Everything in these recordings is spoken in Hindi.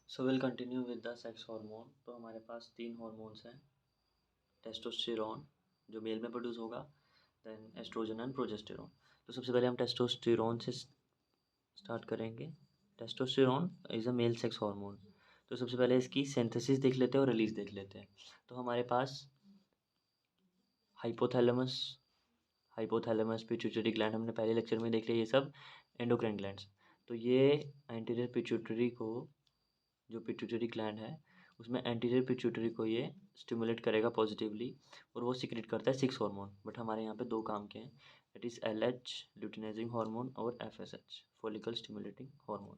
So will continue with the sex hormone. तो हमारे पास 3 हार्मोन्स हैं। टेस्टोस्टेरोन जो मेल में प्रोड्यूस होगा, देन एस्ट्रोजन एंड प्रोजेस्टेरोन। तो सबसे पहले हम टेस्टोस्टेरोन से स्टार्ट करेंगे। Testosterone is a male sex hormone. तो सबसे पहले इसकी सिंथेसिस देख लेते हैं और रिलीज देख लेते हैं। तो हमारे पास हाइपोथैलेमस हाइपोथैलेमस पिट्यूटरी ग्लैंड हमने पहले लेक्चर में देख लिया, ये सब एंडोक्राइन ग्लैंड्स। तो ये एंटीरियर पिट्यूटरी को, जो पिट्यूटरी ग्लैंड है उसमें एंटीरियर पिट्यूटरी को ये स्टिमुलेट करेगा पॉजिटिवली, और वो सिक्रेट करता है 6 हार्मोन। बट हमारे यहाँ पे 2 काम के हैं, that is LH luteinizing hormone और FSH follicle stimulating hormone.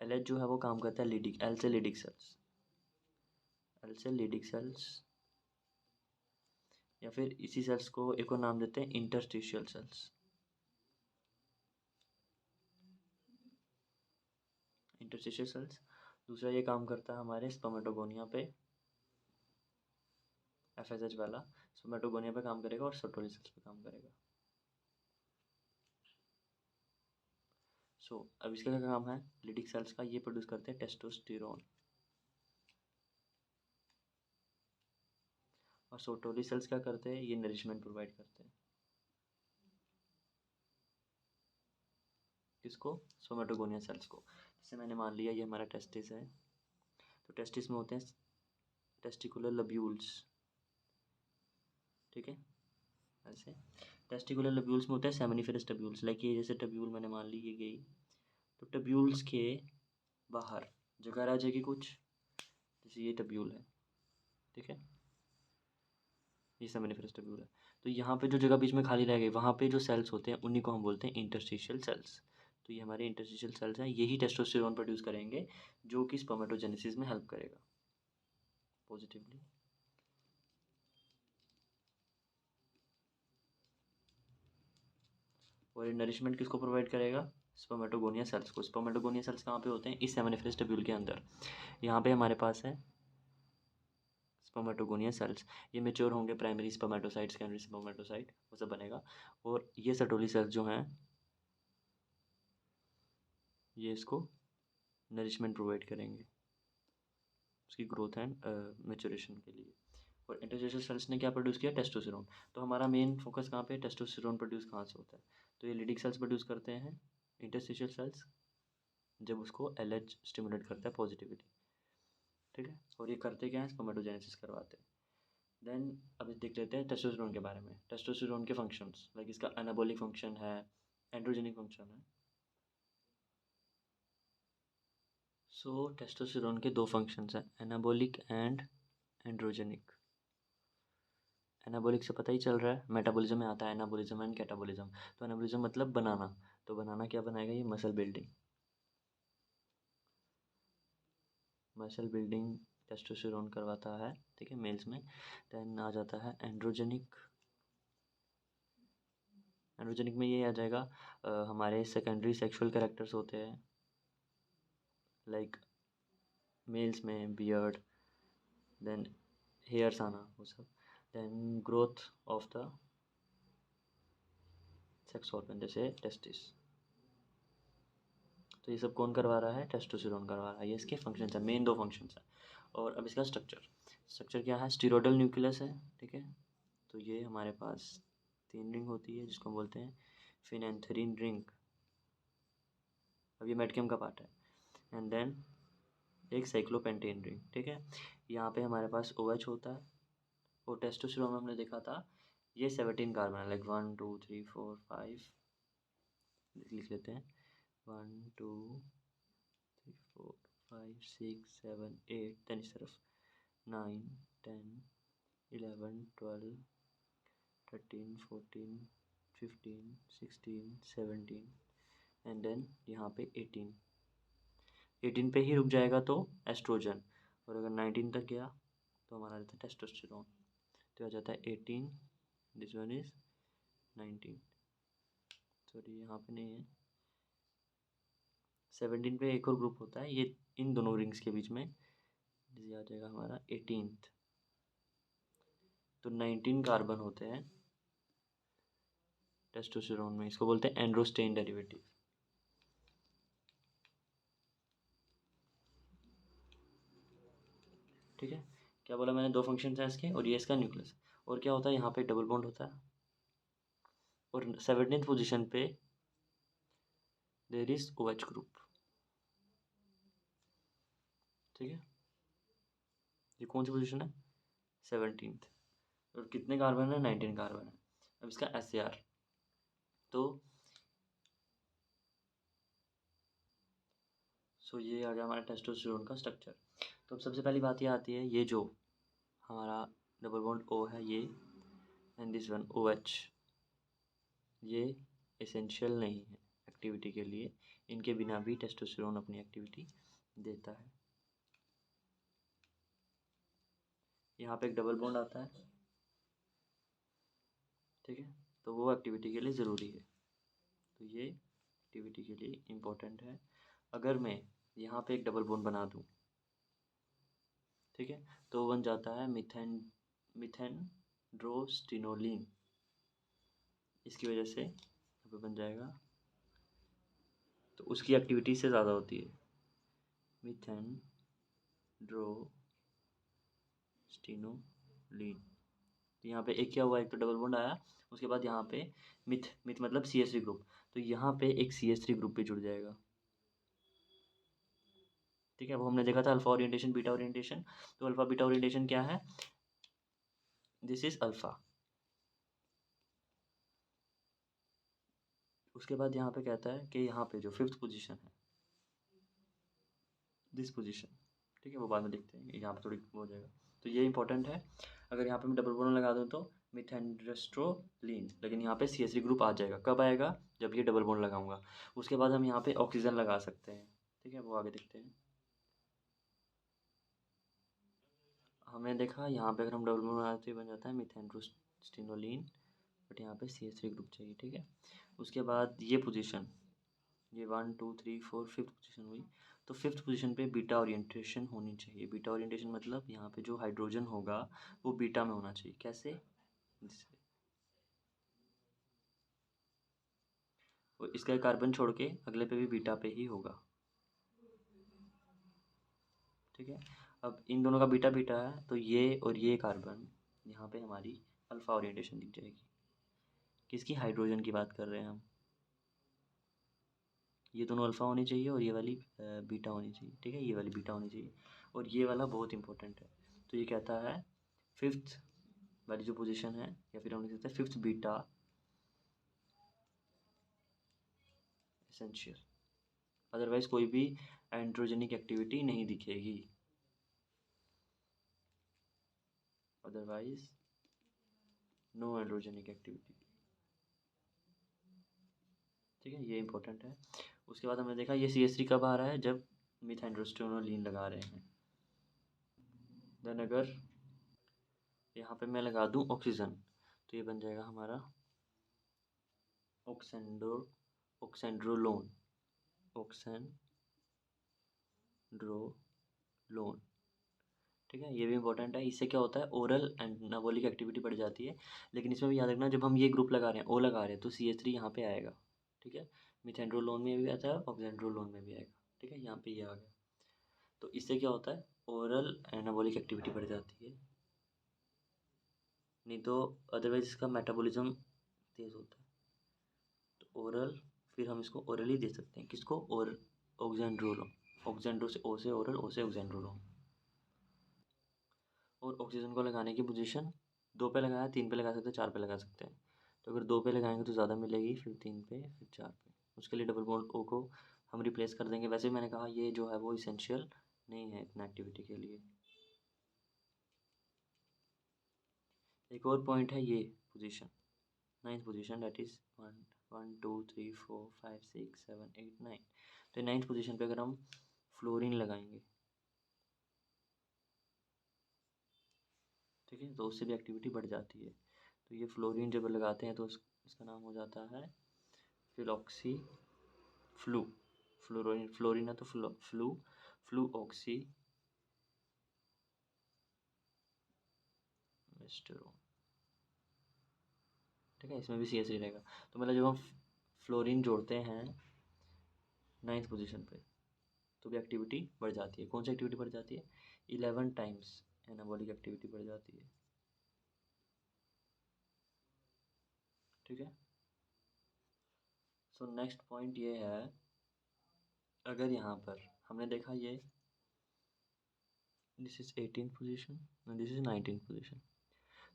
LH जो है वो काम करता है लीडिक, L से लीडिक सेल्स, L से लीडिक सेल्स, या फिर इसी सेल्स को एक और नाम देते हैं इंटरस्टिशियल सेल्स। Interstitial cells. दूसरा ये काम करता है हमारे स्पर्मेटोगोनिया पे, FSH वाला स्पर्मेटोगोनिया पे काम करेगा और सर्टोली सेल्स पे काम करेगा। अब इसका क्या काम है, लीडिक सेल्स का, ये प्रोड्यूस करते हैं टेस्टोस्टेरोन। और सर्टोली सेल्स क्या करते हैं, ये नरिशमेंट प्रोवाइड करते हैं किसको, स्पर्मेटोगोनिया सेल्स को। जैसे मैंने मान लिया ये हमारा टेस्टिस है, तो टेस्टिस में होते हैं टेस्टिकुलर लब्यूल्स, ठीक है। ऐसे टेस्टिकुलर लब्यूल्स में होते हैं सेमिनिफेरस टब्यूल्स, लाइक ये जैसे टब्यूल मैंने मान ली ये गई, तो टब्यूल्स के बाहर जगह रह जाएगी कुछ, जैसे ये टब्यूल है, ठीक है, ये सेमिनिफेरस टब्यूल है। तो यहाँ पे जो जगह बीच में खाली रह गई, वहाँ पे जो सेल्स होते हैं उन्हीं को हम बोलते हैं इंटरस्टिशियल सेल्स। तो ये हमारे इंटरस्टिशियल सेल्स हैं, यही टेस्टोस्टेरोन प्रोड्यूस करेंगे जो कि स्पर्मेटोजेनेसिस में हेल्प करेगा पॉजिटिवली। और ये नरिशमेंट किसको प्रोवाइड करेगा, स्पर्मेटोगोनिया सेल्स को। स्पर्मेटोगोनिया सेल्स कहाँ पे होते हैं, इस सेमिनिफेरस टब्यूल के अंदर। यहाँ पे हमारे पास है स्पर्मेटोगोनिया सेल्स, ये मेच्योर होंगे, प्राइमरी स्पर्मेटोसाइट, सेकेंडरी स्पर्मेटोसाइट, वो सब बनेगा। और ये सर्टोली सेल्स जो हैं ये इसको नरिशमेंट प्रोवाइड करेंगे उसकी ग्रोथ एंड मेचोरेशन के लिए। और इंटरस्टिशियल सेल्स ने क्या प्रोड्यूस किया, टेस्टोस्टेरोन। तो हमारा मेन फोकस कहाँ पे, टेस्टोस्टेरोन प्रोड्यूस कहाँ से होता है, तो ये लीडिक सेल्स प्रोड्यूस करते हैं इंटरस्टिशियल सेल्स, जब उसको LH स्टिमुलेट करता है पॉजिटिविटी, ठीक है। और ये करते क्या है, स्पर्मेटोजेनेसिस करवाते हैं। देन अब देख लेते हैं टेस्टोस्टेरोन के बारे में। टेस्टोस्टेरोन के फंक्शंस, लाइक इसका एनाबॉलिक फंक्शन है, एंड्रोजेनिक फंक्शन है। टेस्टोस्टेरोन के 2 फंक्शंस हैं, एनाबॉलिक एंड एंड्रोजेनिक। एनाबॉलिक से पता ही चल रहा है, मेटाबॉलिज्म में आता है एनाबॉलिज्म एंड कैटाबॉलिज्म। तो एनाबॉलिज्म मतलब बनाना, तो बनाना क्या बनाएगा, ये muscle building, muscle building testosterone करवाता है, ठीक है, मेल्स में। देन आ जाता है एंड्रोजेनिक। एंड्रोजेनिक में ये आ जाएगा हमारे सेकेंडरी सेक्सुअल कैरेक्टर्स होते हैं, लाइक मेल्स में बियर्ड, देन हेयर्स आना, वो सब। Then growth of the sex organ जैसे टेस्टिस। तो ये सब कौन करवा रहा है, टेस्टोस्टेरोन करवा रहा है, ये इसके फंक्शंस हैं, मेन 2 फंक्शंस हैं। और अब इसका स्ट्रक्चर क्या है, स्टीरोडल न्यूक्लियस है, ठीक है। तो ये हमारे पास 3 रिंग होती है जिसको हम बोलते हैं फिनेंथेरिन रिंग। अब ये मेडकेम का पार्ट है। एंड देन एक साइक्लोपेंटेन रिंग, ठीक है। यहाँ पे हमारे पास OH होता है, और टेस्टोस्टेरोन में हमने देखा था ये 17 कार्बन है, लाइक 1 2 3 4 5, लिख लेते हैं 1 2 3 4 5 6 7 8, देन इस तरफ 9 10 11 12 13 14 15 16 17, एंड देन यहाँ पे 18 पे ही रुक जाएगा तो एस्ट्रोजन, और अगर 19 तक गया तो हमारा रहता है टेस्टोस्टेरोन। तो आ जाता है 18, दिस वन इज 19, सॉरी यहाँ पे नहीं है। 17 पे एक और ग्रुप होता है, ये इन दोनों रिंग्स के बीच में, जिसे आ जाएगा हमारा 18th। तो 19 कार्बन होते हैं टेस्टोस्टेरोन में, इसको बोलते हैं एंड्रोस्टेन डेरिवेटिव। ठीक है, क्या बोला मैंने, 2 फंक्शन हैं इसके और ये इसका न्यूक्लियस। और क्या होता है, यहाँ पे डबल बॉन्ड होता है और 17th पोजीशन पे देयर इज OH ग्रुप। ठीक है, ये कौन सी पोजीशन है, 17th। और कितने कार्बन है, 19 कार्बन है। अब इसका SAR, तो ये आ गया हमारा टेस्टोस्टेरोन का स्ट्रक्चर। तो अब सबसे पहली बात ये आती है, ये जो हमारा डबल बॉन्ड O है ये, एंड दिस वन OH, ये एसेंशियल नहीं है एक्टिविटी के लिए। इनके बिना भी टेस्टोस्टेरोन अपनी एक्टिविटी देता है। यहाँ पे एक डबल बॉन्ड आता है, ठीक है, तो वो एक्टिविटी के लिए ज़रूरी है। तो ये एक्टिविटी के लिए इम्पोर्टेंट है। अगर मैं यहाँ पे एक डबल बॉन्ड बना दूँ, ठीक है, तो बन जाता है मिथेनड्रोस्टिनोलिन। इसकी वजह से यहाँ पे बन जाएगा, तो उसकी एक्टिविटी से ज़्यादा होती है मिथेनड्रोस्टिनोलिन। तो यहाँ पे एक क्या हुआ, एक तो डबल बॉन्ड आया, उसके बाद यहाँ पे मिथ मतलब CH3 ग्रुप, तो यहाँ पे एक CH3 ग्रुप भी जुड़ जाएगा। ठीक है, वो हमने देखा था अल्फा ओरिएंटेशन बीटा ओरिएंटेशन। तो अल्फा बीटा ओरिएंटेशन क्या है, दिस इज अल्फा। उसके बाद यहाँ पे कहता है कि यहाँ पे जो 5th पोजीशन है, दिस पोजीशन, ठीक है, वो बाद में देखते हैं, यहाँ पे थोड़ी वो हो जाएगा। तो ये इंपॉर्टेंट है। अगर यहाँ पे मैं डबल बॉन्ड लगा दूँ तो मिथेनड्रोस्टिनोलिन, लेकिन यहाँ पे CH3 ग्रुप आ जाएगा। कब आएगा, जब ये डबल बॉन्ड लगाऊंगा। उसके बाद हम यहाँ पे ऑक्सीजन लगा सकते हैं, ठीक है, वो आगे देखते हैं। हमने देखा यहाँ पे अगर हम डबल बॉन्ड लगाते हैं बन जाता है मिथेनड्रोस्टिनोलिन, बट यहाँ पे CH3 ग्रुप चाहिए, ठीक है। उसके बाद ये पोजीशन, ये 1 2 3 4 5th पोजीशन हुई। तो 5th पोजीशन पे बीटा ओरिएंटेशन होनी चाहिए। बीटा ओरिएंटेशन मतलब यहाँ पे जो हाइड्रोजन होगा वो बीटा में होना चाहिए। कैसे, जिससे वो इसका कार्बन छोड़ के अगले पे भी बीटा पे ही होगा, ठीक है। अब इन दोनों का बीटा बीटा है, तो ये और ये कार्बन यहाँ पे हमारी अल्फा ओरिएंटेशन दिख जाएगी। किसकी, हाइड्रोजन की बात कर रहे हैं हम। ये दोनों अल्फ़ा होनी चाहिए और ये वाली बीटा होनी चाहिए, ठीक है, ये वाली बीटा होनी चाहिए। और ये वाला बहुत इंपॉर्टेंट है। तो ये कहता है 5th वाली जो पोजीशन है, या फिर हम लिख सकते हैं 5th बीटा एसेंशियल, अदरवाइज कोई भी एंड्रोजेनिक एक्टिविटी नहीं दिखेगी, अदरवाइज नो एंड्रोजेनिक एक्टिविटी, ठीक है, ये इंपॉर्टेंट है। उसके बाद हमने देखा ये CH3 कब आ रहा है, जब मिथेनड्रोस्टिनोलिन लगा रहे हैं। देन अगर यहाँ पे मैं लगा दूँ ऑक्सीजन, तो ये बन जाएगा हमारा ऑक्सेंड्रोलोन, ऑक्सेंड्रोलोन, ठीक है, ये भी इंपॉर्टेंट है। इससे क्या होता है, ओरल एंड एनाबॉलिक एक्टिविटी बढ़ जाती है। लेकिन इसमें भी याद रखना, जब हम ये ग्रुप लगा रहे हैं, O लगा रहे हैं, तो CH3 यहाँ पे आएगा, ठीक है। मिथेनड्रोलोन में भी आता है, ऑक्सेंड्रोलोन में भी आएगा, ठीक है, यहाँ पे ये आ गया। तो इससे क्या होता है, ओरल एनाबॉलिक एक्टिविटी बढ़ जाती है, नहीं तो अदरवाइज इसका मेटाबॉलिज्म तेज़ होता है। तो ओरल, फिर हम इसको ओरली दे सकते हैं, किसको, और ऑक्सेंड्रोलोन, ऑक्सेंड्रो से O से ओरल, O से ऑक्सेंड्रोलोन। और ऑक्सीजन को लगाने की पोजीशन 2 पे लगाया, 3 पे लगा सकते हैं, 4 पे लगा सकते हैं। तो अगर 2 पे लगाएंगे तो ज़्यादा मिलेगी, फिर 3 पे, फिर 4 पे। उसके लिए डबल बॉन्ड O को हम रिप्लेस कर देंगे। वैसे मैंने कहा ये जो है वो इसेंशियल नहीं है इतना एक्टिविटी के लिए। एक और पॉइंट है ये position, 9th position, that is 1 2 3 4 5 6 7 8 9। तो 9th पोजीशन पे अगर हम फ्लोरीन लगाएंगे, ठीक है, तो उससे भी एक्टिविटी बढ़ जाती है। तो ये फ्लोरीन जब लगाते हैं तो इसका नाम हो जाता है फिलॉक्सी फ्लू, फ्लोरीन, फ्लोरीन है तो फ्लू ऑक्सी मिस्टरोन, ठीक है, इसमें भी CH3 रहेगा। तो मतलब जब हम फ्लोरीन जोड़ते हैं 9th पोजीशन पे, तो भी एक्टिविटी बढ़ जाती है। कौन सी एक्टिविटी बढ़ जाती है, 11 टाइम्स एनाबॉलिक एक्टिविटी बढ़ जाती है। ठीक है। सो नेक्स्ट पॉइंट ये है, अगर यहाँ पर हमने देखा ये this is 18 position, this is 19 position.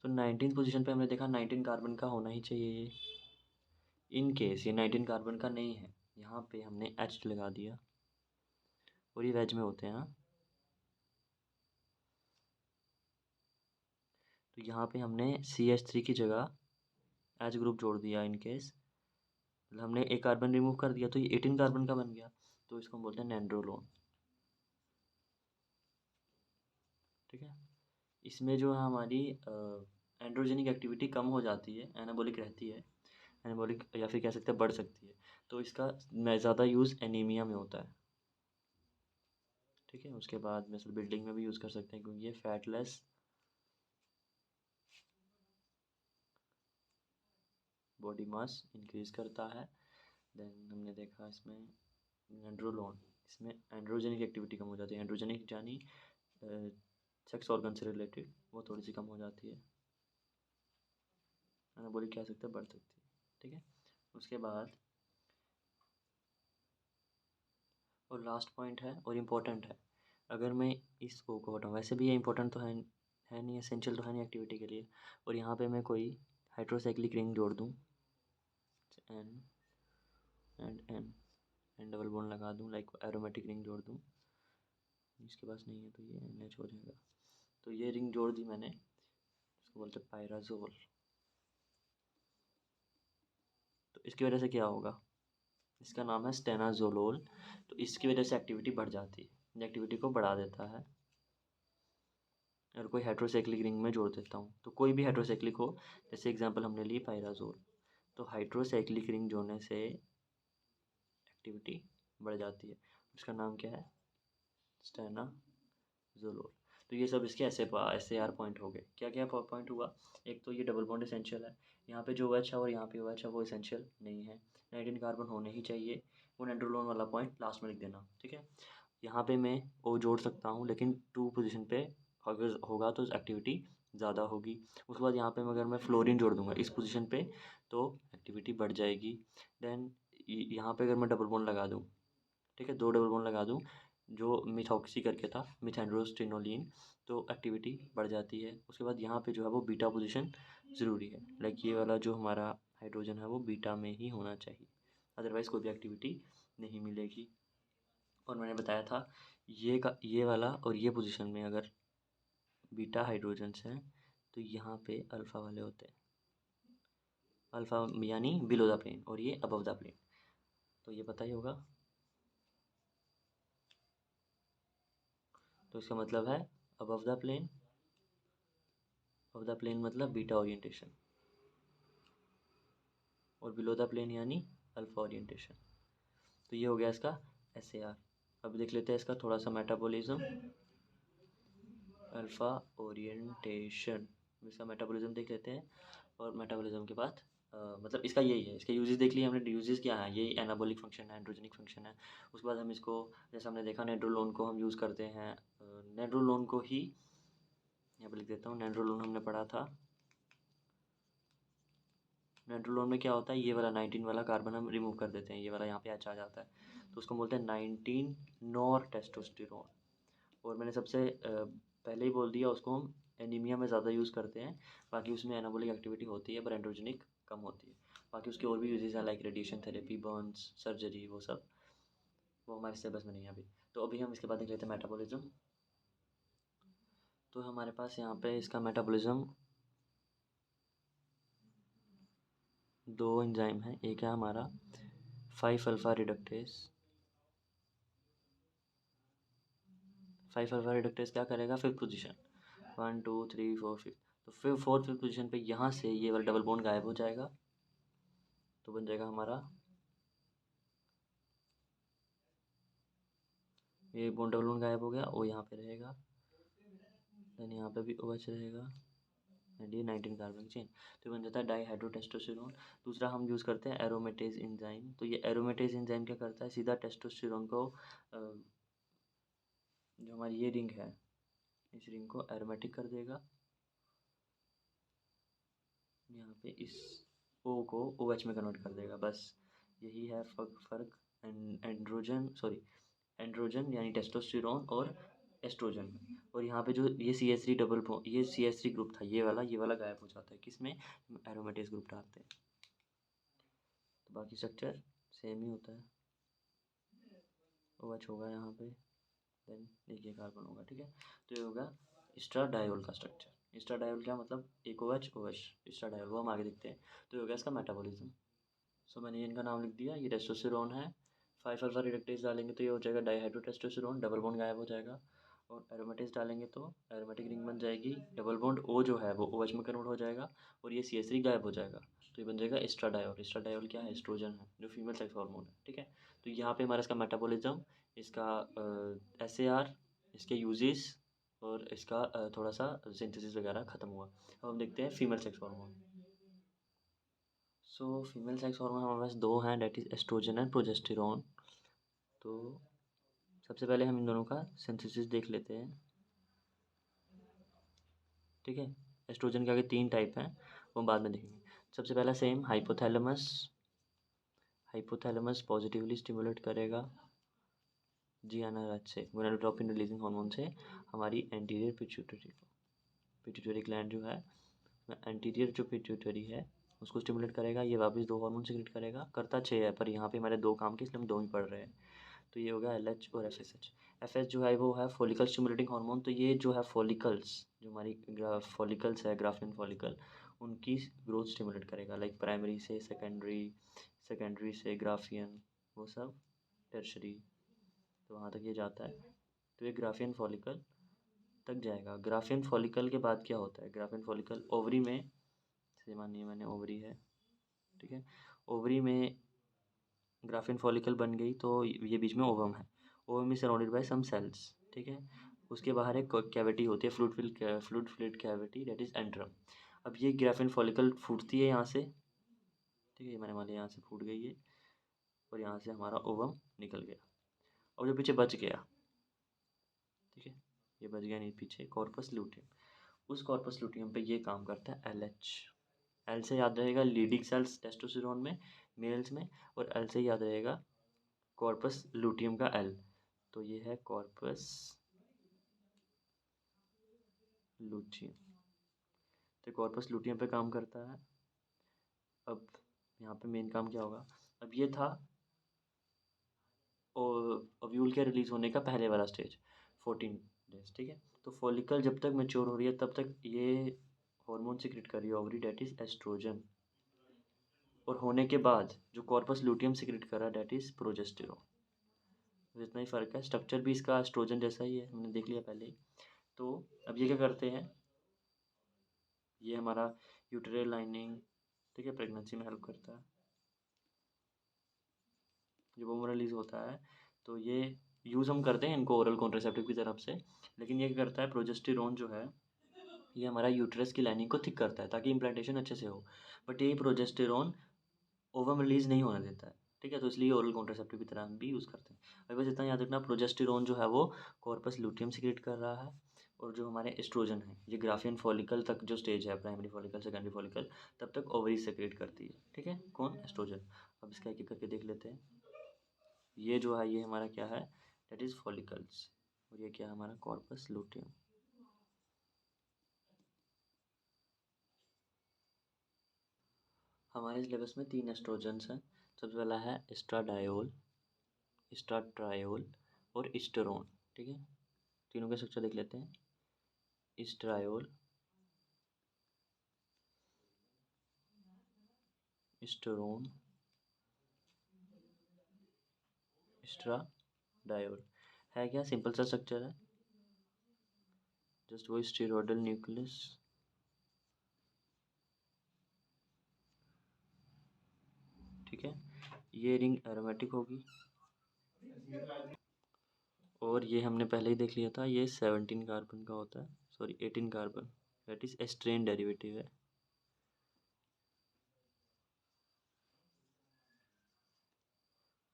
तो 19 पोजीशन पे हमने देखा 19 कार्बन का होना ही चाहिए ये। इन केस ये 19 कार्बन का नहीं है, यहाँ पे हमने H लगा दिया और ये वेज में होते हैं। तो यहाँ पे हमने CH3 की जगह H ग्रुप जोड़ दिया। इन केस मतलब हमने एक कार्बन रिमूव कर दिया तो ये 18 कार्बन का बन गया, तो इसको हम बोलते हैं नेंड्रोलोन। ठीक है। इसमें जो है हमारी एंड्रोजेनिक एक्टिविटी कम हो जाती है, एनाबॉलिक रहती है, एनाबॉलिक या फिर कह सकते हैं बढ़ सकती है। तो इसका ज़्यादा यूज़ एनीमिया में होता है। ठीक है। उसके बाद मसल बिल्डिंग में भी यूज़ कर सकते हैं क्योंकि ये फैटलेस बॉडी मास इंक्रीज करता है। देन हमने देखा इसमें एंड्रोलोन, इसमें एंड्रोजेनिक एक्टिविटी कम हो जाती है। एंड्रोजेनिक यानी सेक्स ऑर्गन से रिलेटेड, वो थोड़ी सी कम हो जाती है। एनाबॉलिक कह सकते हैं बढ़ सकती है। ठीक है। उसके बाद और लास्ट पॉइंट है और इम्पोर्टेंट है, अगर मैं इस O को हटाऊँ, वैसे भी ये इंपॉर्टेंट तो है नहीं, एसेंशियल तो है नहीं एक्टिविटी के लिए, और यहाँ पे मैं कोई हाइड्रोसाइक्लिक रिंग जोड़ दूँ N and N and double bond लगा दूँ, लाइक एरोमेटिक रिंग जोड़ दूँ, इसके पास नहीं है तो ये NH हो जाएगा। तो ये रिंग जोड़ दी मैंने, इसको बोलते हैं पायराजोल। तो इसकी वजह से क्या होगा, इसका नाम है स्टेनाजोलोल। तो इसकी वजह से एक्टिविटी बढ़ जाती है, एक्टिविटी को बढ़ा देता है। और कोई हाइड्रोसाइक्लिक रिंग में जोड़ देता हूँ, तो कोई भी हाइड्रोसाइक्लिक हो, जैसे एग्जांपल हमने ली पायराजोल, तो हाइड्रोसाइक्लिक रिंग जोड़ने से एक्टिविटी बढ़ जाती है। उसका नाम क्या है, स्टेनाजोलोल। तो ये सब इसके SAR पॉइंट हो गए। क्या क्या पॉइंट हुआ, एक तो ये डबल बॉन्ड एसेंशियल है, यहाँ पे जो OH है और यहाँ पे OH है वो एसेंशियल नहीं है, 19 कार्बन होने ही चाहिए, वो नेंड्रोलोन वाला पॉइंट लास्ट में लिख देना। ठीक है। यहाँ पे मैं O जोड़ सकता हूँ, लेकिन 2 पोजीशन पे अगर होगा तो एक्टिविटी ज़्यादा होगी। उसके बाद यहाँ पे अगर मैं फ्लोरीन जोड़ दूँगा इस पोजीशन पे तो एक्टिविटी बढ़ जाएगी। देन यहाँ पे अगर मैं डबल बॉन्ड लगा दूँ, ठीक है, 2 डबल बॉन्ड लगा दूँ जो मिथॉक्सी करके था, मिथाइड्रोस्टिनोलिन, तो एक्टिविटी बढ़ जाती है। उसके बाद यहाँ पे जो है वो बीटा पोजीशन ज़रूरी है, लाइक ये वाला जो हमारा हाइड्रोजन है वो बीटा में ही होना चाहिए, अदरवाइज़ कोई भी एक्टिविटी नहीं मिलेगी। और मैंने बताया था ये वाला और ये पोजीशन में अगर बीटा हाइड्रोजन्स हैं तो यहाँ पे अल्फ़ा वाले होते हैं, अल्फ़ा यानी बिलो द प्लेन और ये अबव द प्लेन, तो ये पता ही होगा। तो इसका मतलब है above the plane, above the plane मतलब बीटा ओरिएंटेशन, और बिलो द प्लेन यानी अल्फ़ा ओरिएंटेशन। तो ये हो गया इसका SAR। अब देख लेते हैं इसका थोड़ा सा मेटाबॉलिज्म, अल्फ़ा ओरिएंटेशन, इसका मेटाबॉलिज्म देख लेते हैं। और मेटाबॉलिज्म के बाद मतलब इसका यही है, इसके यूजेस देख लिए हमने। यूजेस क्या है, ये एनाबॉलिक फंक्शन है, एंड्रोजेनिक फंक्शन है। उसके बाद हम इसको, जैसे हमने देखा नेंड्रोलोन को हम यूज़ करते हैं, नेंड्रोलोन को ही यहाँ पर लिख देता हूँ, नेंड्रोलोन हमने पढ़ा था। नेंड्रोलोन में क्या होता है, ये वाला 19 वाला कार्बन हम रिमूव कर देते हैं, ये वाला यहाँ पे H आ जाता है, तो उसको बोलते हैं 19 नॉर टेस्टोस्टेरोन। और मैंने सबसे पहले ही बोल दिया, उसको हम एनीमिया में ज़्यादा यूज़ करते हैं, बाकी उसमें एनाबॉलिक एक्टिविटी होती है पर एंड्रोजेनिक कम होती है। बाकी उसके और भी यूजेस हैं, like radiation therapy, Burns, surgery, वो सब, वो हमारे सिलेबस में नहीं है अभी। तो अभी हम इसके बाद देख लेते हैं मेटाबॉलिज्म। तो हमारे पास यहाँ पे इसका मेटाबॉलिज्म 2 एंजाइम है, एक है हमारा 5 अल्फ़ा रिडक्टेस। 5 अल्फ़ा रिडक्टेस क्या करेगा, 5th पोजीशन, 1 2 3 4 5, तो फिर 4th 5th पोजीशन पे यहाँ से ये वाला डबल बॉन्ड गायब हो जाएगा, तो बन जाएगा हमारा ये बॉन्ड डबल बॉन्ड गायब हो गया, वो यहाँ पे रहेगा, देन यहाँ पे भी OH रहेगा, एंड ये 19 कार्बन चेन, तो बन जाता है डाईहाइड्रोटेस्टोस्टेरोन। दूसरा हम यूज़ करते हैं एरोमेटेज एंजाइम। तो ये एरोमेटेज एंजाइम क्या करता है, सीधा टेस्टोस्टेरोन को जो हमारी ये रिंग है इस रिंग को एरोमेटिक कर देगा। यहाँ पे इस O को OH में कन्वर्ट कर देगा। बस यही है फ़र्क एंड्रोजन यानी टेस्टोस्टेरोन और एस्ट्रोजन में। और यहाँ पे जो ये CH3 ग्रुप था, ये वाला गायब हो जाता है। किस में? एरोमेटिक ग्रुप डालते हैं। तो बाकी स्ट्रक्चर सेम ही होता है। OH होगा यहाँ पे, देन देखिए कार्बन होगा। ठीक है, तो ये होगा एस्ट्राडायोल का स्ट्रक्चर। एस्ट्राडायोल क्या मतलब? एक OH OH एस्ट्राडायोल, वो हम आगे देखते हैं। तो ये हो गया इसका मेटाबॉलिज्म। सो मैंने इनका नाम लिख दिया। ये टेस्टोस्टेरोन है। 5 अल्फा रिडक्टेज डालेंगे तो ये हो जाएगा डाईहाइड्रोटेस्टोस्टेरोन, डबल बॉन्ड गायब हो जाएगा। और एरोमेटेज डालेंगे तो एरोमेटिक रिंग बन जाएगी। डबल बॉन्ड O जो है वो OH में कन्वर्ट हो जाएगा और ये CH3 गायब हो जाएगा। तो ये बन जाएगा एस्ट्राडायोल। एस्ट्राडायोल क्या है? एस्ट्रोजन है, जो फीमेल सेक्स हार्मोन है। ठीक है, तो यहाँ पे हमारा इसका मेटाबॉलिज्म, इसका SAR, इसके यूजेस और इसका थोड़ा सा सिंथेसिस वगैरह खत्म हुआ। अब हम देखते हैं female sex hormone. So female sex hormone हमारे पास दो हैं, that is oestrogen and progesterone. तो सबसे पहले हम इन दोनों का सिंथेसिस देख लेते हैं। ठीक है, एस्ट्रोजन के आगे 3 टाइप हैं, वो बाद में देखेंगे। सबसे पहला सेम हाइपोथैलेमस पॉजिटिवली स्टिमुलेट करेगा GnRH से, गोनाडोट्रोपिन रिलीजिंग हार्मोन से, हमारी एंटीरियर पिट्यूटरी ग्लैंड जो है, एंटीरियर जो पिट्यूटरी है उसको स्टिमुलेट करेगा। ये वापस 2 हार्मोन सिक्रेट करेगा। करता 6 है, पर यहाँ पे हमारे 2 काम के, इसलिए हम 2 ही पढ़ रहे हैं। तो ये हो गया LH और FSH। FS जो है वो है फॉलिकल स्टिमुलेटिंग हार्मोन। तो ये जो है फॉलिकल्स, जो हमारी फॉलिकल्स है, ग्राफ्टिन फॉलिकल, उनकी ग्रोथ स्टिमुलेट करेगा। लाइक प्राइमरी से सेकेंडरी से ग्राफियन, वो सब टर्शरी, तो वहाँ तक ये जाता है। तो ये ग्राफियन फॉलिकल तक जाएगा। ग्राफियन फॉलिकल के बाद क्या होता है? ग्राफियन फॉलिकल ओवरी में, जैसे मानिए मैंने ओवरी है, ठीक है, ओवरी में ग्राफियन फॉलिकल बन गई तो ये बीच में ओवम है। Ovum is surrounded by some cells. ठीक है, उसके बाहर एक कैविटी होती है, fluid filled cavity, that is antrum. अब ये ग्राफियन फॉलिकल फूटती है यहाँ से। ठीक है, ये मैंने मान लिया यहाँ से फूट गई है और यहाँ से हमारा ओवम निकल गया। और जो पीछे बच गया, ठीक है, ये बच गया नहीं पीछे, कॉर्पस लूटियम। उस कॉर्पस लूटियम पे ये काम करता है LH। एल से याद रहेगा लीडिंग सेल्स टेस्टोस्टेरोन में, मेल्स में, और एल से याद रहेगा कॉर्पस लूटियम का L। तो ये है कॉर्पस लूटियम। तो कॉर्पस लूटियम पे काम करता है। अब यहाँ पे मेन काम क्या होगा? अब ये था ओव्यूल के रिलीज होने का पहले वाला स्टेज, 14 डेज। ठीक है, तो फॉलिकल जब तक मैच्योर हो रही है तब तक ये हार्मोन सिक्रेट कर रही है ओवरी, डेट इज एस्ट्रोजन। और होने के बाद जो कॉर्पस लूटियम सिक्रेट कर रहा है, डेट इज प्रोजेस्टेरोन। तो इतना ही फ़र्क है। स्ट्रक्चर भी इसका एस्ट्रोजन जैसा ही है, हमने देख लिया पहले ही। तो अब ये क्या करते हैं? ये हमारा यूटेराइन लाइनिंग, ठीक है, प्रेगनेंसी में हेल्प करता है। जब वो रिलीज होता है तो ये यूज़ हम करते हैं इनको ओरल कॉन्ट्रासेप्टिव की तरफ से, लेकिन ये क्या करता है? प्रोजेस्टेरोन जो है ये हमारा यूट्रस की लाइनिंग को थिक करता है ताकि इम्प्लांटेशन अच्छे से हो। बट ये प्रोजेस्टेरोन ओवम रिलीज नहीं होने देता है। ठीक है, तो इसलिए ओरल कॉन्ट्रासेप्टिव की तरह हम भी यूज़ करते हैं। और बस इतना याद रखना, प्रोजेस्टेरोन जो है वो कॉर्पस लूटियम सिक्रेट कर रहा है। और जो हमारे एस्ट्रोजन है ये ग्राफियन फॉलिकल तक जो स्टेज है, प्राइमरी फॉलिकल सेकेंडरी फॉलिकल, तब तक ओवरी सेक्रेट करती है। ठीक है, कौन? एस्ट्रोजन। अब इसका एक एक करके देख लेते हैं। ये जो है ये हमारा क्या है? That is follicles. और ये क्या है? हमारा कॉर्पस लूटियम। हमारे सिलेबस में 3 एस्ट्रोजन्स हैं। सबसे पहला है एस्ट्राडायोल, एस्ट्राट्रायोल और इस्टरोन। ठीक है, तीनों का स्ट्रक्चर देख लेते हैं। एस्ट्रायोल, इस्टरोन, एस्ट्राडायोल। है क्या? सिंपल सा स्ट्रक्चर है, जस्ट वो स्टेरॉयडल न्यूक्लियस। ठीक है, ये रिंग एरोमेटिक होगी। और ये हमने पहले ही देख लिया था, ये 17 कार्बन का होता है, sorry 18 carbon, that is estrane derivative है।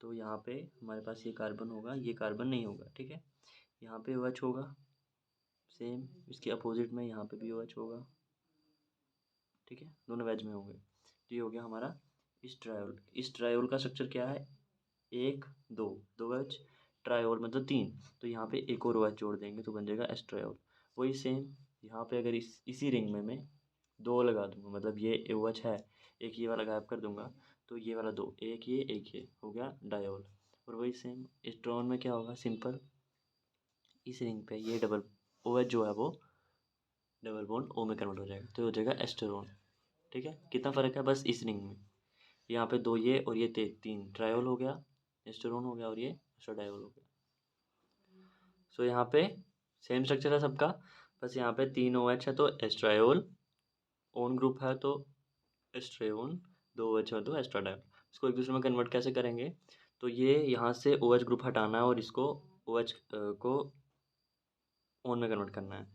तो यहाँ पे हमारे पास ये कार्बन होगा, ये कार्बन नहीं होगा। ठीक है, यहाँ पे OH होगा, सेम इसके अपोजिट में यहाँ पे भी OH होगा, ठीक है, दोनों वेज में होंगे। तो ये हो गया हमारा इस ट्रायोल का स्ट्रक्चर क्या है, 1 2 2 वेज, ट्रायोल मतलब 3, तो यहाँ पे एक और OH जोड़ देंगे तो बन जाएगा एस्ट्रायोल। वही सेम यहाँ पे अगर इसी रिंग में मैं 2 लगा दूंगा, मतलब ये OH है, एक ये वाला गायब कर दूंगा, तो ये वाला 2, एक ये हो गया डायोल। और वही सेम एस्ट्रोन में क्या होगा, सिंपल इस रिंग पे ये डबल OH जो है वो डबल बॉन्ड O में कन्वर्ट हो जाएगा, तो हो जाएगा एस्टेरोन। ठीक है, कितना फ़र्क है बस इस रिंग में, यहाँ पे 2 ये और ये 3 ट्रायोल हो गया, एस्टेरोन हो गया, और ये एस्ट्राडायोल हो गया। सो यहाँ पे सेम स्ट्रक्चर है सबका, बस यहाँ पे 3 OH है तो एस्ट्रायोल, ओन ग्रुप है तो एस्ट्रेओन, 2 OH है तो एस्ट्राडायोल। इसको एक दूसरे में कन्वर्ट कैसे करेंगे, तो ये यहाँ से OH ग्रुप हटाना है और इसको OH को ओन में कन्वर्ट करना है,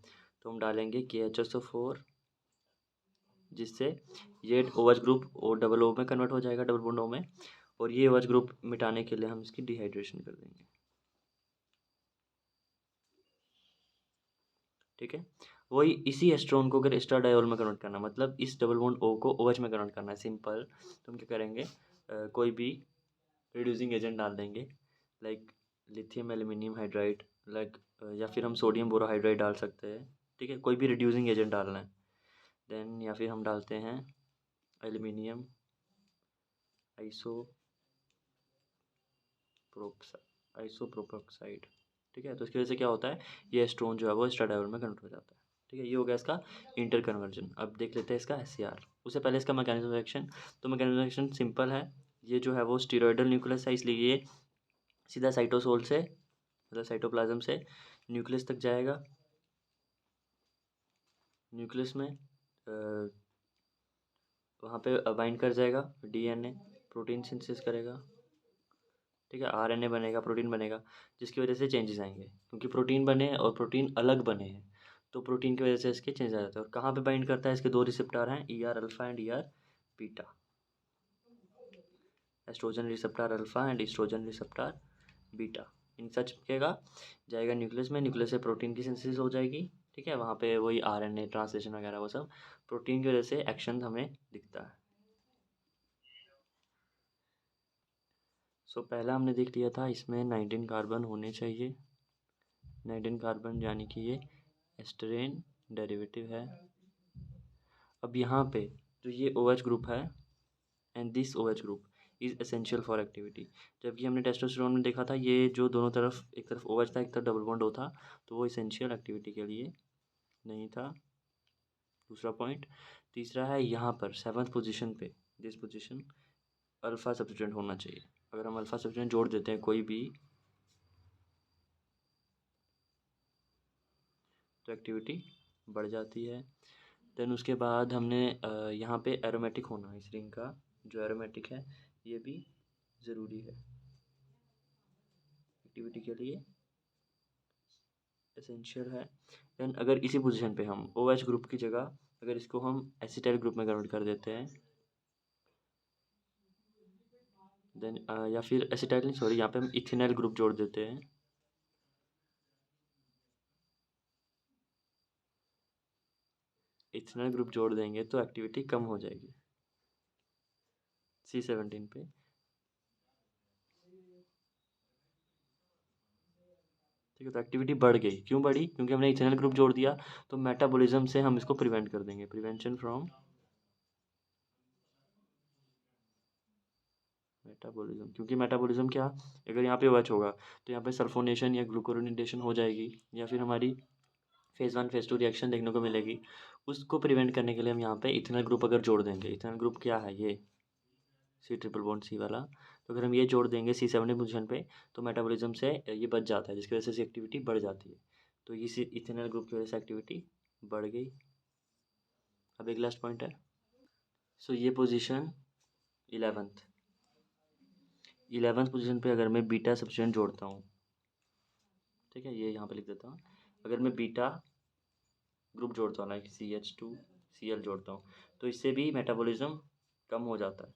तो हम डालेंगे KHSO4, जिससे ये OH group O double O में कन्वर्ट हो जाएगा, डबल बॉन्ड O में, और ये OH ग्रुप मिटाने के लिए हम इसकी डिहाइड्रेशन कर देंगे। ठीक है, वही इसी एस्ट्रोन को अगर एस्ट्राडायोल में कन्वर्ट करना, मतलब इस डबल बॉन्ड O को OH में कन्वर्ट करना है, सिंपल। तो हम क्या करेंगे, कोई भी रिड्यूसिंग एजेंट डाल देंगे, like lithium aluminium hydride, like, या फिर हम सोडियम बोरोहाइड्राइड डाल सकते हैं। ठीक है, कोई भी रिड्यूसिंग एजेंट डालना है, देन या फिर हम डालते हैं एल्यूमिनियम आइसोप्रोपोक्साइड। ठीक है, तो इसकी वजह से क्या होता है, ये एस्ट्रोन जो है वो एस्ट्राडायोल में कन्वर्ट हो जाता है। ठीक है, ये हो गया इसका इंटर कन्वर्जन। अब देख लेते हैं इसका SCR। उससे पहले इसका मैकेनिज्म ऑफ एक्शन, तो मैकेनिज्म ऑफ एक्शन सिंपल है, ये जो है वो स्टीरॉयडल न्यूक्लियस है, इसलिए ये सीधा साइटोसोल से, मतलब साइटोप्लाज्म से न्यूक्लियस तक जाएगा। न्यूक्लियस में वहाँ पे बाइंड कर जाएगा, DNA प्रोटीन सिंथेसिस करेगा। ठीक है, RNA बनेगा, प्रोटीन बनेगा, जिसकी वजह से चेंजेस आएंगे, क्योंकि प्रोटीन बने और प्रोटीन अलग बने हैं, तो प्रोटीन की वजह से इसके चेंज आ जाते हैं। और कहाँ पे बाइंड करता है, इसके 2 रिसेप्टर हैं, ER alpha and ER beta, estrogen receptor alpha and estrogen receptor beta. इन सच चिपकेगा, जाएगा न्यूक्लियस में, न्यूक्लियस से प्रोटीन की सिंथेसिस हो जाएगी। ठीक है, वहाँ पे वही RNA ट्रांसलेशन वगैरह वो सब प्रोटीन की वजह से एक्शन हमें दिखता है। सो पहला हमने देख लिया था, इसमें 19 कार्बन होने चाहिए, 19 कार्बन, यानी कि ये एस्टरेन डेरिवेटिव है। अब यहाँ पे जो ये OH ग्रुप है and this OH group is essential for activity, जबकि हमने टेस्टोस्टेरोन में देखा था ये जो दोनों तरफ, एक तरफ OH था एक तरफ डबल बॉन्ड O था, तो वो एसेंशियल एक्टिविटी के लिए नहीं था। दूसरा पॉइंट। तीसरा है यहाँ पर 7th पोजीशन पे, दिस पोजीशन अल्फ़ा सब्स्टिट्यूएंट होना चाहिए। अगर हम अल्फ़ा सब्स्टिट्यूएंट जोड़ देते हैं कोई भी, तो एक्टिविटी बढ़ जाती है। देन उसके बाद हमने यहाँ पे एरोमेटिक होना, इस रिंग का जो एरोमेटिक है ये भी ज़रूरी है एक्टिविटी के लिए, एसेंशियल है। देन अगर इसी पोजीशन पे हम OH ग्रुप की जगह अगर इसको हम एसिटाइल ग्रुप में कन्वर्ट कर देते हैं, देन या फिर एसिटाइल नहीं, सॉरी, यहाँ पे हम इथेनॉल ग्रुप जोड़ देते हैं, इथेनॉल ग्रुप जोड़ देंगे तो एक्टिविटी कम हो जाएगी C17 पे। ठीक है, तो एक्टिविटी बढ़ गई, क्यों बढ़ी, क्योंकि हमने इथेनॉल ग्रुप जोड़ दिया, तो मेटाबॉलिज्म से हम इसको प्रिवेंट कर देंगे, प्रिवेंशन फ्रॉम मेटाबॉलिज्म, क्योंकि मेटाबॉलिज्म क्या, अगर यहाँ पे OH होगा तो यहाँ पे सल्फोनेशन या ग्लूकोरोनेशन हो जाएगी, या फिर हमारी फेज़ 1 फेज़ 2 रिएक्शन देखने को मिलेगी। उसको प्रिवेंट करने के लिए हम यहाँ पे इथेनॉल ग्रुप अगर जोड़ देंगे, इथेनॉल ग्रुप क्या है ये C ट्रिपल बॉन्ड C वाला, तो अगर हम ये जोड़ देंगे C7 पोजीशन पे, तो मेटाबॉलिज्म से ये बच जाता है, जिसकी वजह से एक्टिविटी बढ़ जाती है। तो इसी इथेनॉल ग्रुप की वजह से एक्टिविटी बढ़ गई। अब एक लास्ट पॉइंट है, सो ये पोजीशन 11th पोजीशन पे अगर मैं बीटा सब्स्टिट्यूएंट जोड़ता हूँ, ठीक है, ये यहाँ पे लिख देता हूँ, अगर मैं बीटा ग्रुप जोड़ता हूँ, लाइक CH2Cl जोड़ता हूँ, तो इससे भी मेटाबॉलिज्म कम हो जाता है,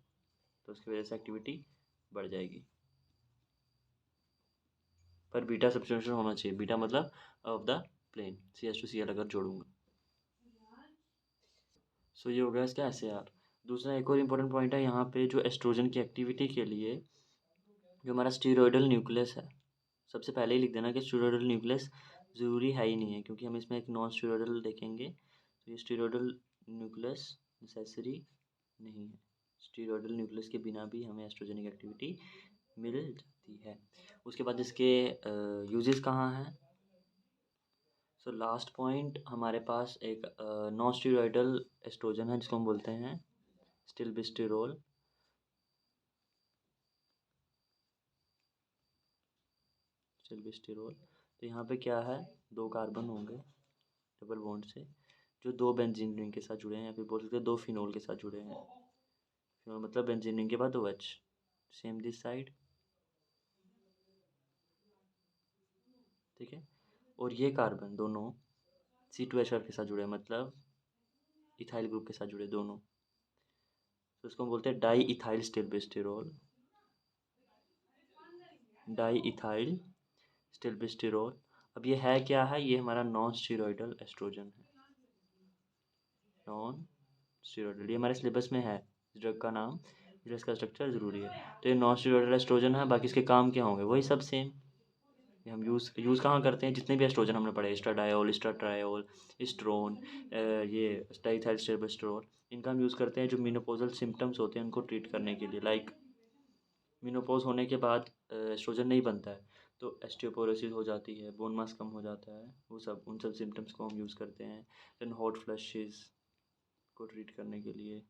तो उसकी वजह से एक्टिविटी बढ़ जाएगी। पर बीटा सब्स्टिट्यूशन होना चाहिए, बीटा मतलब ऑफ द प्लेन CH2Cl अगर जोड़ूंगा। सो ये हो गया इसका SAR। दूसरा एक और इम्पोर्टेंट पॉइंट है यहाँ पे, जो एस्ट्रोजन की एक्टिविटी के लिए जो हमारा स्टीरॉयडल न्यूक्लियस है, सबसे पहले ही लिख देना कि स्टीरॉयडल न्यूक्लियस ज़रूरी है ही नहीं है, क्योंकि हम इसमें एक नॉन स्टीरॉयडल देखेंगे। तो ये स्टीरॉयडल न्यूक्लियस नेसेसरी नहीं है। स्टीरॉयडल न्यूक्लियस के बिना भी हमें एस्ट्रोजेनिक एक्टिविटी मिल जाती है। उसके बाद इसके यूजेस कहाँ हैं? सो लास्ट पॉइंट हमारे पास एक नॉन स्टीरॉयडल एस्ट्रोजन है जिसको हम बोलते हैं स्टिल्बेस्टेरोल। स्टिल्बेस्टेरोल, तो यहाँ पे क्या है, 2 कार्बन होंगे डबल बॉन्ड से, जो 2 बेंजीन रिंग के साथ जुड़े हैं, या फिर बोल सकते हैं 2 फिनोल के साथ जुड़े हैं। फिनोल मतलब बेंजीन रिंग के बाद OH, सेम दिस साइड, ठीक है। और ये कार्बन दोनों C2H5 के साथ जुड़े हैं, मतलब इथाइल ग्रुप के साथ जुड़े दोनों, तो इसको हम बोलते हैं diethylstilbestrol. Diethylstilbestrol. अब ये है क्या है, ये हमारा नॉन स्टीरॉयडल एस्ट्रोजन है। नॉन स्टीरॉयडल, ये हमारे सिलेबस में है इस ड्रग का नाम, इसका स्ट्रक्चर ज़रूरी है। तो ये नॉन स्टीरॉयडल एस्ट्रोजन है, बाकी इसके काम क्या होंगे वही सब सेम। ये हम यूज़ कहाँ करते हैं, जितने भी एस्ट्रोजन हमने पढ़े, एस्ट्राडायोल, एस्ट्राट्रायोल, एस्ट्रोन, ये डाइथाइल स्टिल्बेस्टेरोल, इनका हम यूज़ करते हैं जो मेनोपॉजल सिम्टम्स होते हैं उनको ट्रीट करने के लिए। लाइक मेनोपॉज होने के बाद एस्ट्रोजन नहीं बनता है, तो ऑस्टियोपोरोसिस हो जाती है, बोन मास कम हो जाता है, वो सब उन सब सिम्टम्स को हम यूज़ करते हैं। देन हॉट फ्लशेस को ट्रीट करने के लिए।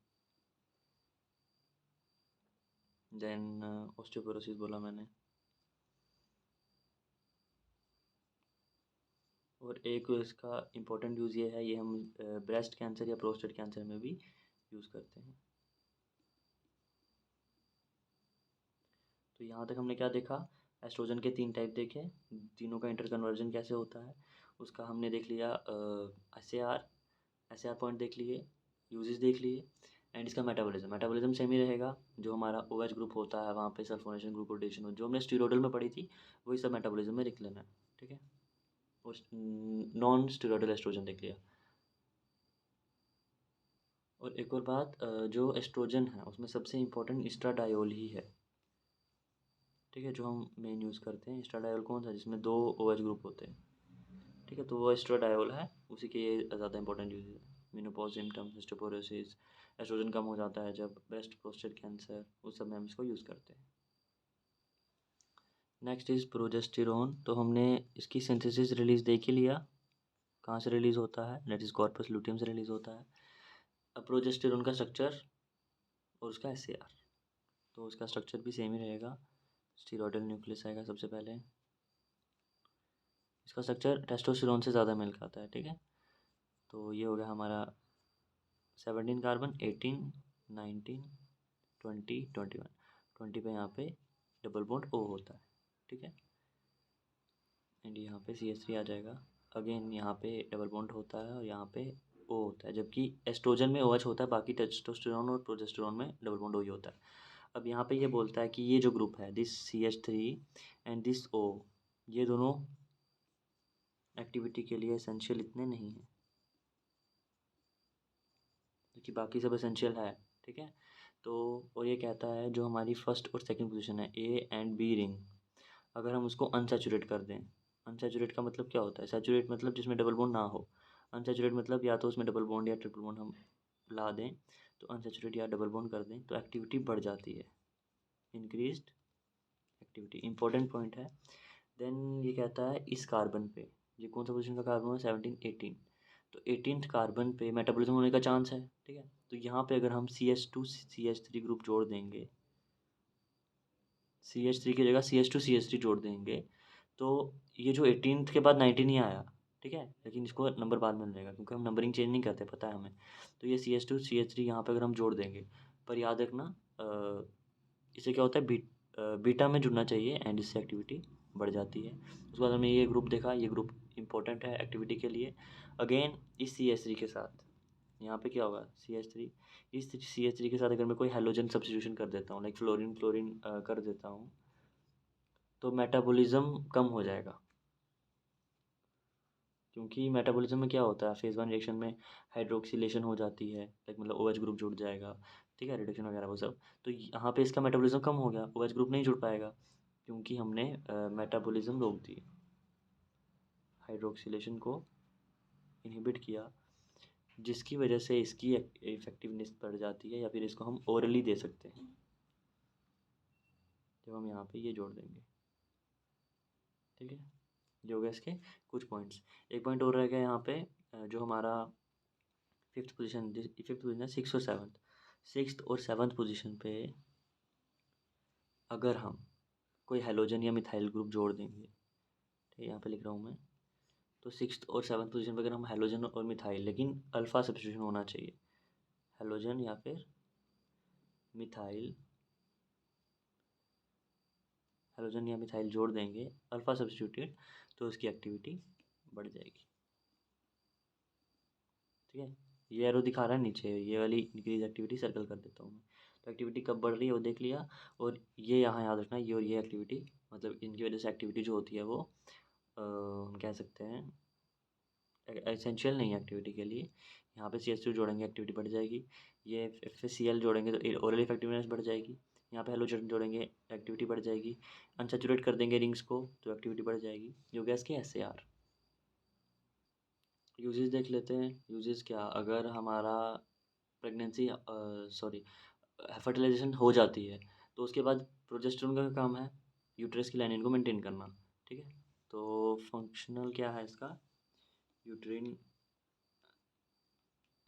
देन ऑस्टियोपोरोसिस बोला मैंने। और एक इसका इम्पोर्टेंट यूज़ ये है, ये हम ब्रेस्ट कैंसर या प्रोस्टेट कैंसर में भी यूज़ करते हैं। तो यहाँ तक हमने क्या देखा, एस्ट्रोजन के 3 टाइप देखे, तीनों का इंटर कन्वर्जन कैसे होता है उसका हमने देख लिया। एस ए आर पॉइंट देख लिए, यूजेस देख लिए, एंड इसका मेटाबॉलिज्म सेम ही रहेगा। जो हमारा OH ग्रुप होता है वहाँ पे सल्फोनेशन ग्लूकोडेशन, जो हमने स्टीरोडल में पढ़ी थी वही सब मेटाबॉलिज्म में लिख लेना है, ठीक है। और नॉन स्टीरोडल एस्ट्रोजन देख लिया। और एक और बात, जो एस्ट्रोजन है उसमें सबसे इम्पोर्टेंट एस्ट्राडायोल ही है, ठीक है, जो हम मेन यूज़ करते हैं। एस्ट्राडायोल कौन सा, जिसमें 2 OH ग्रुप होते हैं, ठीक है, तो वो एस्ट्राडायोल है, उसी के ये ज़्यादा इंपॉर्टेंट यूज है। मेनोपॉज सिम्टम्स, हिस्टोपोरोसिस, एस्ट्रोजन कम हो जाता है जब, ब्रेस्ट प्रोस्टेट कैंसर, उस सब में हम इसको यूज़ करते हैं। Next is progesterone. तो हमने इसकी सिंथेसिस रिलीज देख ही लिया, कहाँ से रिलीज़ होता है, दैट इज़ कॉर्पस लूटियम से रिलीज़ होता है। अब प्रोजेस्टेरोन का स्ट्रक्चर और उसका SAR, तो उसका स्ट्रक्चर भी सेम ही रहेगा। स्टीरॉयडल न्यूक्लियस आएगा सबसे पहले, इसका स्ट्रक्चर टेस्टोस्टेरोन से ज़्यादा मिल खाता है, ठीक है। तो ये हो गया हमारा 17 कार्बन, 18, 19, 20, 21, 20 पे यहाँ पे डबल बॉन्ड O होता है, ठीक है। एंड यहाँ पे CH3 आ जाएगा। अगेन यहाँ पे डबल बॉन्ड होता है और यहाँ पे O होता है, जबकि एस्ट्रोजन में OH होता है, बाकी टेस्टोस्टेरोन और प्रोजेस्टेरोन में डबल बॉन्ड O ही होता है। अब यहाँ पे ये बोलता है कि ये जो ग्रुप है, this CH3 and this O, ये दोनों एक्टिविटी के लिए एसेंशियल इतने नहीं हैं, क्योंकि बाकी सब एसेंशियल है, ठीक है। तो और ये कहता है जो हमारी फर्स्ट और सेकंड पोजीशन है A एंड B रिंग, अगर हम उसको अनसैचुरेट कर दें, अनसैचुरेट का मतलब क्या होता है, सैचुरेट मतलब जिसमें डबल बॉन्ड ना हो, अनसैचुरेट मतलब या तो उसमें डबल बॉन्ड या ट्रिपल बॉन्ड हम ला दें, तो अनसैचुरेट या डबल बॉन्ड कर दें तो एक्टिविटी बढ़ जाती है, इंक्रीज्ड एक्टिविटी, इंपॉर्टेंट पॉइंट है। देन ये कहता है इस कार्बन पे, ये कौन सा पोजीशन का कार्बन है, 17, 18, तो 18th कार्बन पे मेटाबॉलिज्म होने का चांस है, ठीक है। तो यहाँ पे अगर हम CH2 CH3 ग्रुप जोड़ देंगे, CH3 की जगह CH2 CH3 जोड़ देंगे, तो ये जो 18th के बाद 19 ही आया, ठीक है, लेकिन इसको नंबर बाद में मिलेगा क्योंकि हम नंबरिंग चेंज नहीं करते, पता है हमें। तो ये CH2 CH3 यहाँ पे अगर हम जोड़ देंगे, पर याद रखना इससे क्या होता है, बीटा में जुड़ना चाहिए एंड इससे एक्टिविटी बढ़ जाती है। उसके बाद हमने ये ग्रुप देखा, ये ग्रुप इंपॉर्टेंट है एक्टिविटी के लिए। अगेन इस CH3 के साथ यहाँ पे क्या होगा, CH3, इस CH3 के साथ अगर मैं कोई हेलोजन सब्स्टिट्यूशन कर देता हूँ, लाइक फ्लोरीन फ्लोरीन कर देता हूँ, तो मेटाबॉलिज्म कम हो जाएगा, क्योंकि मेटाबॉलिज्म में क्या होता है, फेज़ 1 रिएक्शन में हाइड्रोक्सिलेशन हो जाती है, लाइक मतलब OH ग्रुप जुड़ जाएगा, ठीक है, रिडक्शन वगैरह वो सब। तो यहाँ पे इसका मेटाबॉलिज्म कम हो गया, OH ग्रुप नहीं जुड़ पाएगा क्योंकि हमने मेटाबॉलिज्म रोक दी, हाइड्रोक्सिलेशन को इनहिबिट किया, जिसकी वजह से इसकी इफेक्टिवनेस बढ़ जाती है, या फिर इसको हम ओरली दे सकते हैं जब हम यहाँ पे ये जोड़ देंगे, ठीक है। ये हो गया इसके कुछ पॉइंट्स। एक पॉइंट और रह गया यहाँ पे, जो हमारा फिफ्थ पोजीशन है, सिक्स और सेवन्थ। सिक्स्थ और सेवन्थ पोजीशन पे अगर हम कोई हेलोजन या मिथाइल ग्रुप जोड़ देंगे, ठीक है, यहाँ पे लिख रहा हूँ मैं, तो सिक्स्थ और सेवन्थ पोजीशन पे अगर हम हेलोजन और मिथाइल, लेकिन अल्फ़ा सब्स्टिट्यूशन होना चाहिए, हेलोजन या फिर मिथाइल, हेलोजन या मिथाइल जोड़ देंगे अल्फ़ा सब्स्टिट्यूटेड, तो उसकी एक्टिविटी बढ़ जाएगी, ठीक है। ये एरो दिखा रहा है नीचे, ये वाली इंक्रीज एक्टिविटी सर्कल कर देता हूँ मैं। तो एक्टिविटी कब बढ़ रही है वो देख लिया, और ये यहाँ याद रखना, ये और ये एक्टिविटी, मतलब इनकी वजह से एक्टिविटी जो होती है वो हम कह सकते हैं एसेंशियल नहीं है एक्टिविटी के लिए। यहाँ पे CH2 जोड़ेंगे एक्टिविटी बढ़ जाएगी, ये FeCl जोड़ेंगे तो ओरल इफेक्टिवनेस बढ़ जाएगी, यहाँ पे हेलोजन जोड़ेंगे एक्टिविटी बढ़ जाएगी, अनसैचुरेट कर देंगे रिंग्स को तो एक्टिविटी बढ़ जाएगी। जो गैस के SAR यूजेस देख लेते हैं। यूजेस क्या, अगर हमारा प्रेगनेंसी सॉरी फर्टिलाइजेशन हो जाती है तो उसके बाद प्रोजेस्टेरोन का काम है यूट्रस की लाइनिंग को मेंटेन करना, ठीक है। तो फंक्शनल क्या है इसका, यूट्रिन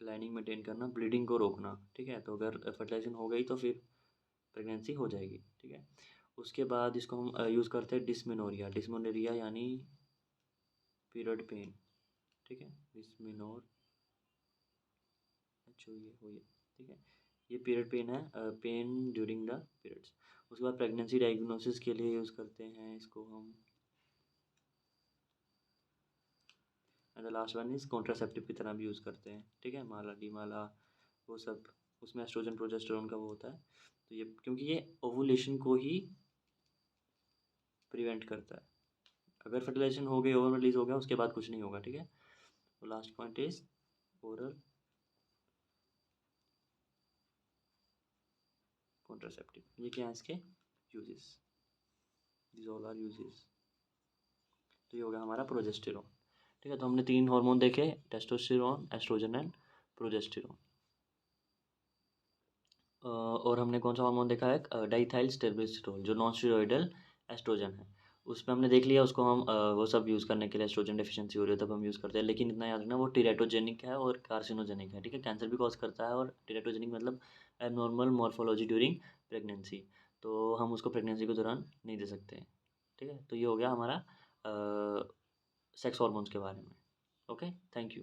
लाइनिंग मेंटेन करना, ब्लीडिंग को रोकना, ठीक है। तो अगर फर्टिलाइजेशन हो गई तो फिर प्रेगनेंसी हो जाएगी, ठीक है। उसके बाद इसको हम यूज़ करते हैं डिस्मेनोरिया, डिस्मेनोरिया यानी पीरियड पेन, ठीक है, डिस्मेनोर अच्छा ये हो ये, ठीक है। ये पीरियड पेन है, पेन ड्यूरिंग द पीरियड्स। उसके बाद प्रेगनेंसी डायग्नोसिस के लिए यूज़ करते हैं इसको हम, and the last one is contraceptive की तरह भी यूज़ करते हैं, ठीक है, माला डी माला वो सब, उसमें एस्ट्रोजन प्रोजेस्टेरोन का वो होता है। तो ये क्योंकि ये ओवुलेशन को ही प्रिवेंट करता है, अगर फर्टिलाइजेशन हो गई, ओवर रिलीज हो गया, उसके बाद कुछ नहीं होगा, ठीक है। तो last point is oral contraceptive. ये क्या है इसके uses, this all are uses. तो ये होगा हमारा प्रोजेस्टेरोन, ठीक है। तो हमने 3 हार्मोन देखे, टेस्टोस्टेरोन, एस्ट्रोजन एंड प्रोजेस्टेरोन। और हमने कौन सा हार्मोन देखा है, डाइथाइल स्टेरोल जो नॉन स्टेरॉयडल एस्ट्रोजन है, उसमें हमने देख लिया। उसको हम वो सब यूज़ करने के लिए, एस्ट्रोजन डेफिशिएंसी हो रही है तब हम यूज़ करते हैं, लेकिन इतना याद रखना वो टीरेटोजेनिक है और कार्सिनोजेनिक है, ठीक है। कैंसर भी कॉज करता है, और टीरेटोजेनिक मतलब एबनॉर्मल मॉर्फोलॉजी ड्यूरिंग प्रेगनेंसी, तो हम उसको प्रेगनेंसी के दौरान नहीं दे सकते हैं, ठीक है। तो ये हो गया हमारा सेक्स हॉर्मोन्स के बारे में। Okay, thank you.